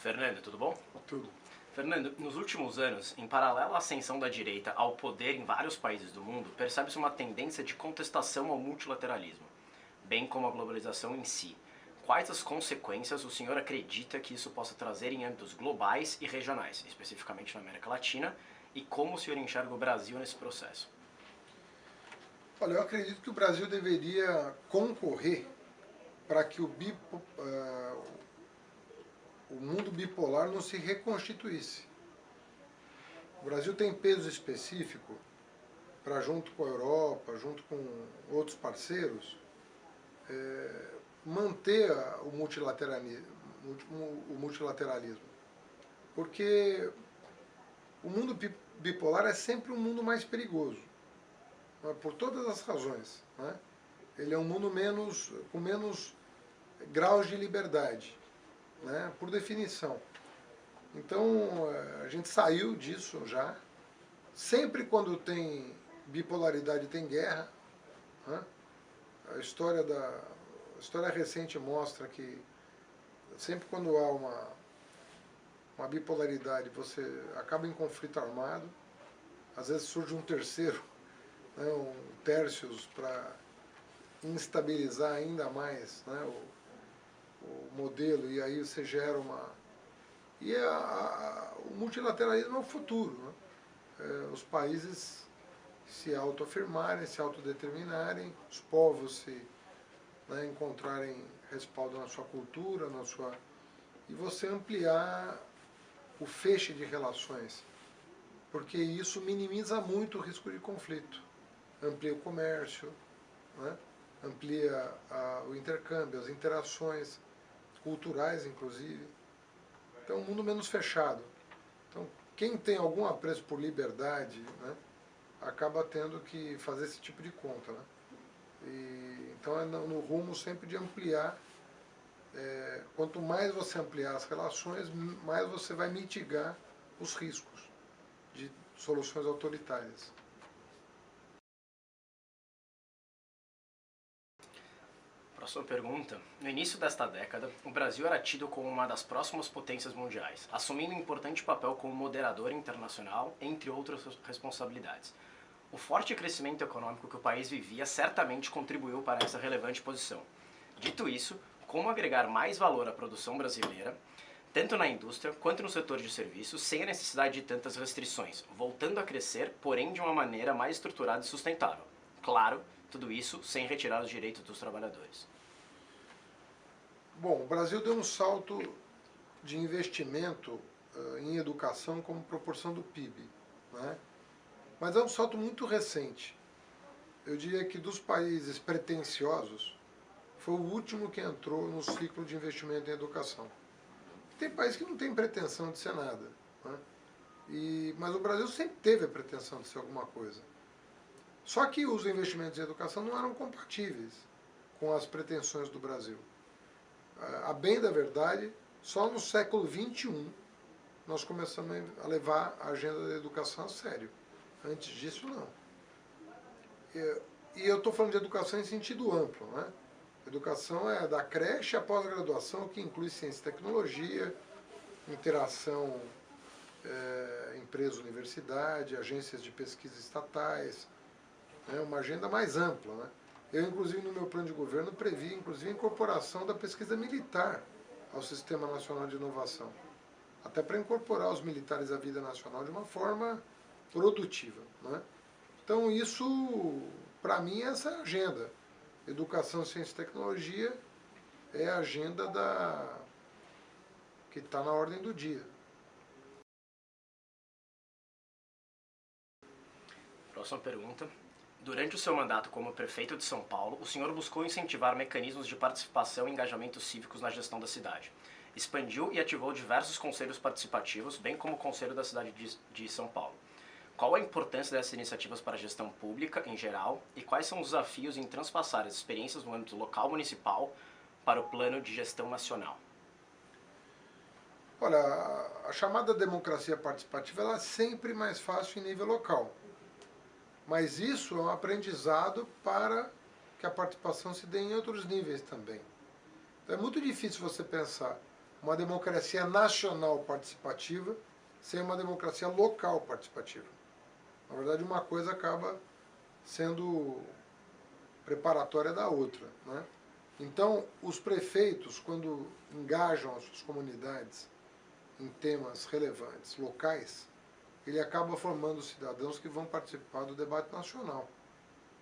Fernando, tudo bom? Tudo. Fernando, nos últimos anos, em paralelo à ascensão da direita ao poder em vários países do mundo, percebe-se uma tendência de contestação ao multilateralismo, bem como à globalização em si. Quais as consequências o senhor acredita que isso possa trazer em âmbitos globais e regionais, especificamente na América Latina, e como o senhor enxerga o Brasil nesse processo? Olha, eu acredito que o Brasil deveria concorrer para que o mundo bipolar não se reconstituísse. O Brasil tem peso específico para, junto com a Europa, junto com outros parceiros, manter o multilateralismo. Porque o mundo bipolar é sempre um mundo mais perigoso, por todas as razões, né? Ele é um mundo com menos graus de liberdade, né? Por definição. Então, a gente saiu disso já. Sempre quando tem bipolaridade tem guerra, né? A história recente mostra que sempre quando há uma bipolaridade você acaba em conflito armado. Às vezes surge um terceiro, né, um Tércios, para instabilizar ainda mais, né, o modelo, e aí você gera uma... E o multilateralismo é o futuro, né? Os países se autoafirmarem, se autodeterminarem, os povos né, encontrarem respaldo na sua cultura, e você ampliar o feixe de relações, porque isso minimiza muito o risco de conflito. Amplia o comércio, né? Amplia o intercâmbio, as interações culturais, inclusive. Então, um mundo menos fechado. Então, quem tem algum apreço por liberdade, né, acaba tendo que fazer esse tipo de conta, né? Então, é no rumo sempre de ampliar. Quanto mais você ampliar as relações, mais você vai mitigar os riscos de soluções autoritárias. Próxima pergunta. No início desta década, o Brasil era tido como uma das próximas potências mundiais, assumindo um importante papel como moderador internacional, entre outras responsabilidades. O forte crescimento econômico que o país vivia certamente contribuiu para essa relevante posição. Dito isso, como agregar mais valor à produção brasileira, tanto na indústria quanto no setor de serviços, sem a necessidade de tantas restrições, voltando a crescer, porém de uma maneira mais estruturada e sustentável? Claro, tudo isso sem retirar os direitos dos trabalhadores. Bom, o Brasil deu um salto de investimento em educação como proporção do PIB, né? Mas é um salto muito recente. Eu diria que dos países pretensiosos, foi o último que entrou no ciclo de investimento em educação. Tem países que não têm pretensão de ser nada, né? Mas o Brasil sempre teve a pretensão de ser alguma coisa. Só que os investimentos em educação não eram compatíveis com as pretensões do Brasil. A bem da verdade, só no século XXI nós começamos a levar a agenda da educação a sério. Antes disso, não. E eu estou falando de educação em sentido amplo, né? Educação é da creche à pós-graduação, que inclui ciência e tecnologia, interação empresa-universidade, agências de pesquisa estatais, né? Uma agenda mais ampla, né? Eu, inclusive, no meu plano de governo, previ, inclusive, a incorporação da pesquisa militar ao Sistema Nacional de Inovação, até para incorporar os militares à vida nacional de uma forma produtiva, né? Então, isso, para mim, é essa agenda. Educação, ciência e tecnologia é a agenda que está na ordem do dia. Próxima pergunta. Durante o seu mandato como prefeito de São Paulo, o senhor buscou incentivar mecanismos de participação e engajamentos cívicos na gestão da cidade. Expandiu e ativou diversos conselhos participativos, bem como o Conselho da cidade de São Paulo. Qual a importância dessas iniciativas para a gestão pública em geral e quais são os desafios em transpassar as experiências no âmbito local municipal para o plano de gestão nacional? Olha, a chamada democracia participativa ela é sempre mais fácil em nível local. Mas isso é um aprendizado para que a participação se dê em outros níveis também. Então é muito difícil você pensar uma democracia nacional participativa sem uma democracia local participativa. Na verdade, uma coisa acaba sendo preparatória da outra, né? Então, os prefeitos, quando engajam as suas comunidades em temas relevantes, locais, ele acaba formando cidadãos que vão participar do debate nacional.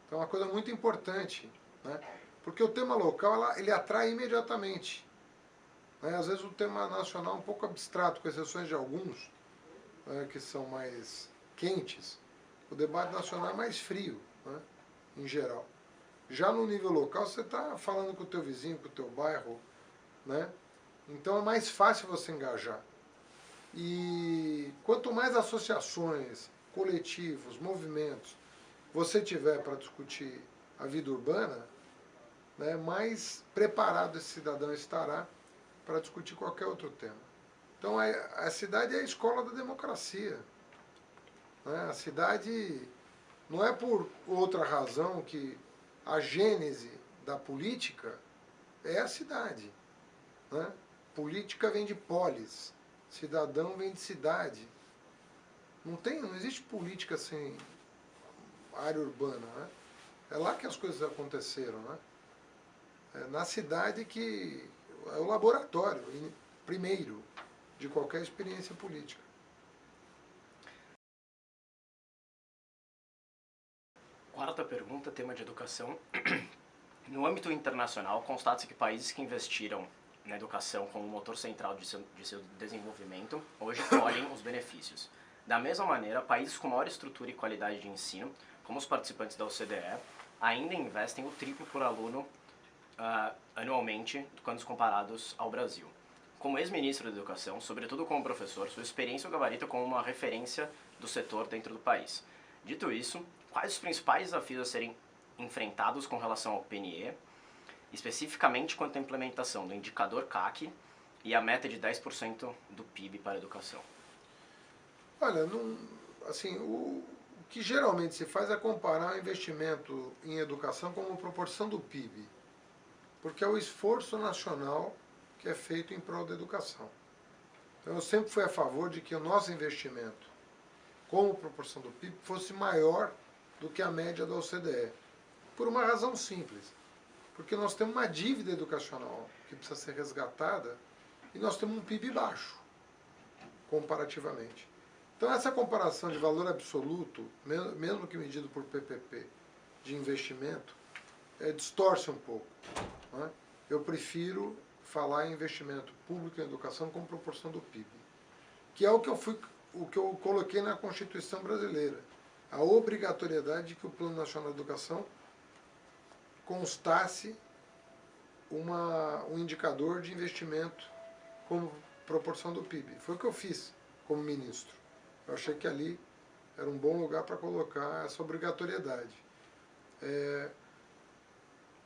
Então, é uma coisa muito importante, né? Porque o tema local, ele atrai imediatamente. Né? Às vezes o tema nacional é um pouco abstrato, com exceções de alguns, né, que são mais quentes. O debate nacional é mais frio, né, em geral. Já no nível local, você está falando com o teu vizinho, com o teu bairro, né? Então é mais fácil você engajar. E quanto mais associações, coletivos, movimentos você tiver para discutir a vida urbana, né, mais preparado esse cidadão estará para discutir qualquer outro tema. Então a cidade é a escola da democracia. Né? A cidade não é por outra razão que a gênese da política é a cidade. Né? Política vem de polis, cidadão vem de cidade. Não existe política sem área urbana. Né? É lá que as coisas aconteceram. Né? É na cidade que é o laboratório, primeiro, de qualquer experiência política. Quarta pergunta, tema de educação. No âmbito internacional, constata-se que países que investiram na educação como motor central de seu desenvolvimento hoje colhem os benefícios. Da mesma maneira, países com maior estrutura e qualidade de ensino, como os participantes da OCDE, ainda investem o triplo por aluno anualmente quando comparados ao Brasil. Como ex-ministro da Educação, sobretudo como professor, sua experiência o gabarita como uma referência do setor dentro do país. Dito isso, quais os principais desafios a serem enfrentados com relação ao PNE, especificamente quanto à implementação do indicador CAC e a meta de 10% do PIB para a educação? Olha, assim, o que geralmente se faz é comparar o investimento em educação como proporção do PIB, porque é o esforço nacional que é feito em prol da educação. Então, eu sempre fui a favor de que o nosso investimento, como proporção do PIB, fosse maior do que a média da OCDE. Por uma razão simples. Porque nós temos uma dívida educacional que precisa ser resgatada e nós temos um PIB baixo, comparativamente. Então, essa comparação de valor absoluto, mesmo que medido por PPP, de investimento, distorce um pouco. Né? Eu prefiro falar em investimento público em educação como proporção do PIB, que é o que eu coloquei na Constituição brasileira, a obrigatoriedade de que o Plano Nacional de Educação constasse um indicador de investimento como proporção do PIB. Foi o que eu fiz como ministro. Eu achei que ali era um bom lugar para colocar essa obrigatoriedade.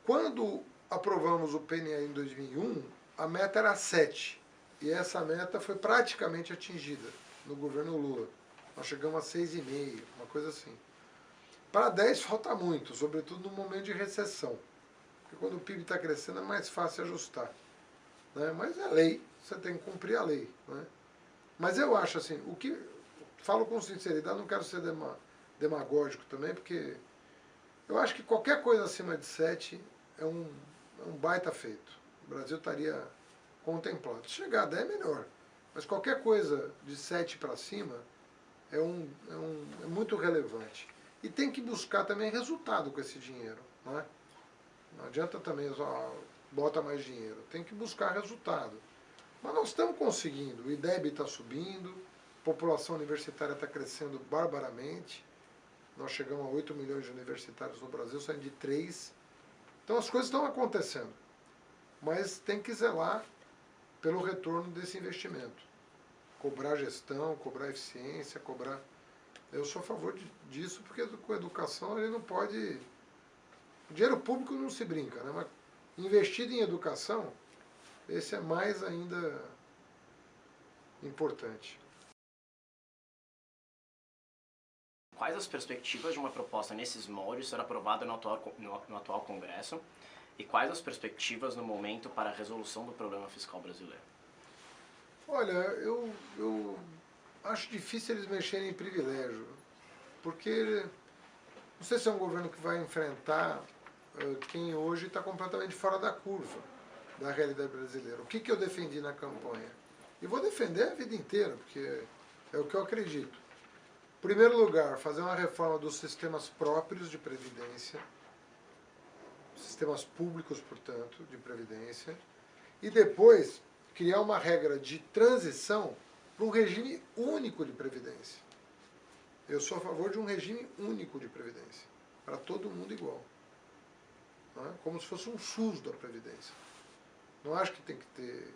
Quando aprovamos o PNE em 2001, a meta era 7. E essa meta foi praticamente atingida no governo Lula. Nós chegamos a 6,5, uma coisa assim. Para 10 falta muito, sobretudo no momento de recessão. Porque quando o PIB está crescendo é mais fácil ajustar. Né? Mas é lei, você tem que cumprir a lei. Né? Mas eu acho assim, falo com sinceridade, não quero ser demagógico também, porque eu acho que qualquer coisa acima de 7 é um baita feito. O Brasil estaria contemplado. Se chegar a 10 é melhor. Mas qualquer coisa de 7 para cima é muito relevante. E tem que buscar também resultado com esse dinheiro. Não é? Não adianta também só bota mais dinheiro. Tem que buscar resultado. Mas nós estamos conseguindo. O IDEB está subindo, a população universitária está crescendo barbaramente. Nós chegamos a 8 milhões de universitários no Brasil, saindo de 3. Então as coisas estão acontecendo. Mas tem que zelar pelo retorno desse investimento. Cobrar gestão, cobrar eficiência, cobrar... Eu sou a favor disso, porque com a educação ele não pode... O dinheiro público não se brinca, né? Mas investido em educação, esse é mais ainda importante. Quais as perspectivas de uma proposta nesses moldes ser aprovada no atual Congresso? E quais as perspectivas no momento para a resolução do problema fiscal brasileiro? Olha, eu acho difícil eles mexerem em privilégio, porque não sei se é um governo que vai enfrentar quem hoje está completamente fora da curva da realidade brasileira. O que eu defendi na campanha? E vou defender a vida inteira, porque é o que eu acredito. Em primeiro lugar, fazer uma reforma dos sistemas próprios de previdência, sistemas públicos, portanto, de previdência, e depois criar uma regra de transição para um regime único de previdência. Eu sou a favor de um regime único de previdência, para todo mundo igual. Não é? Como se fosse um SUS da previdência. Não acho que tem que ter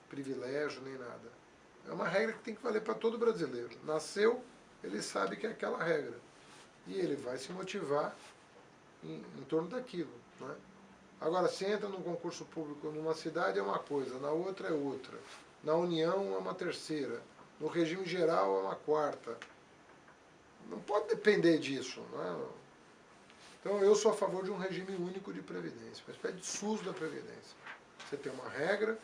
privilégio nem nada. É uma regra que tem que valer para todo brasileiro. Nasceu, ele sabe que é aquela regra. E ele vai se motivar em torno daquilo. Não é? Agora, se entra num concurso público numa cidade é uma coisa, na outra é outra. Na União é uma terceira. No regime geral é uma quarta. Não pode depender disso. Não é? Então eu sou a favor de um regime único de previdência, uma espécie de SUS da previdência. Você tem uma regra,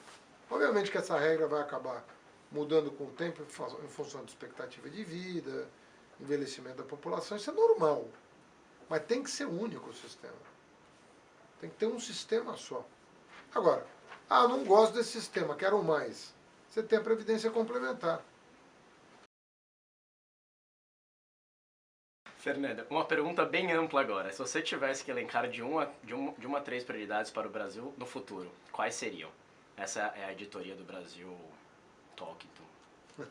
obviamente que essa regra vai acabar mudando com o tempo em função de expectativa de vida, envelhecimento da população, isso é normal. Mas tem que ser único o sistema. Tem que ter um sistema só. Agora, não gosto desse sistema, quero mais. Você tem a previdência complementar. Fernanda, uma pergunta bem ampla agora. Se você tivesse que elencar de uma a três prioridades para o Brasil no futuro, quais seriam? Essa é a editoria do Brasil Talk. Então.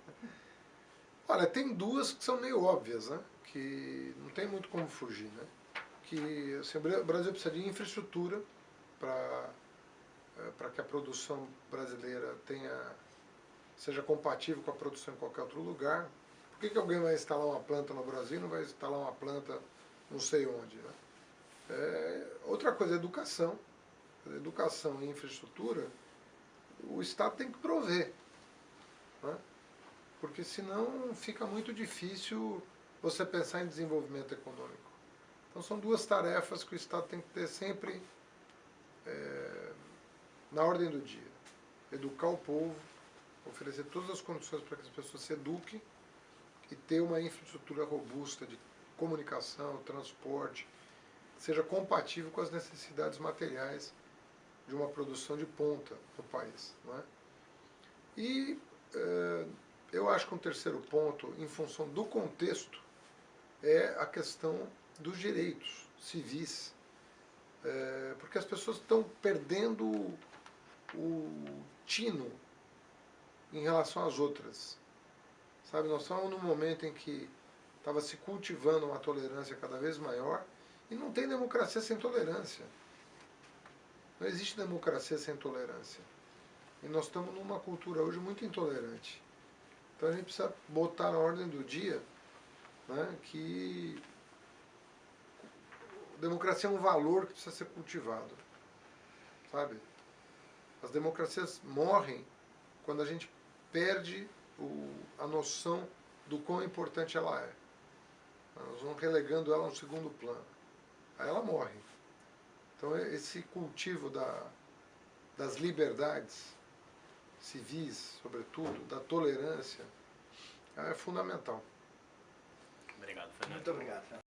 Olha, tem duas que são meio óbvias, né? Que não tem muito como fugir, né? Que assim, o Brasil precisa de infraestrutura para que a produção brasileira seja compatível com a produção em qualquer outro lugar. Por que alguém vai instalar uma planta no Brasil e não vai instalar uma planta não sei onde? Né? Outra coisa é educação. Educação e infraestrutura, o Estado tem que prover. Né? Porque senão fica muito difícil você pensar em desenvolvimento econômico. Então são duas tarefas que o Estado tem que ter sempre na ordem do dia. Educar o povo, oferecer todas as condições para que as pessoas se eduquem e ter uma infraestrutura robusta de comunicação, transporte, que seja compatível com as necessidades materiais de uma produção de ponta no país. Não é? E eu acho que um terceiro ponto, em função do contexto, é a questão dos direitos civis. Porque as pessoas estão perdendo o tino em relação às outras. Sabe, nós estamos num momento em que estava se cultivando uma tolerância cada vez maior e não tem democracia sem tolerância. Não existe democracia sem tolerância. E nós estamos numa cultura hoje muito intolerante. Então a gente precisa botar na ordem do dia, né, que democracia é um valor que precisa ser cultivado. Sabe? As democracias morrem quando a gente perde a noção do quão importante ela é. Nós vamos relegando ela a um segundo plano. Aí ela morre. Então esse cultivo das liberdades civis, sobretudo, da tolerância, é fundamental. Obrigado, Fernando. Muito obrigado.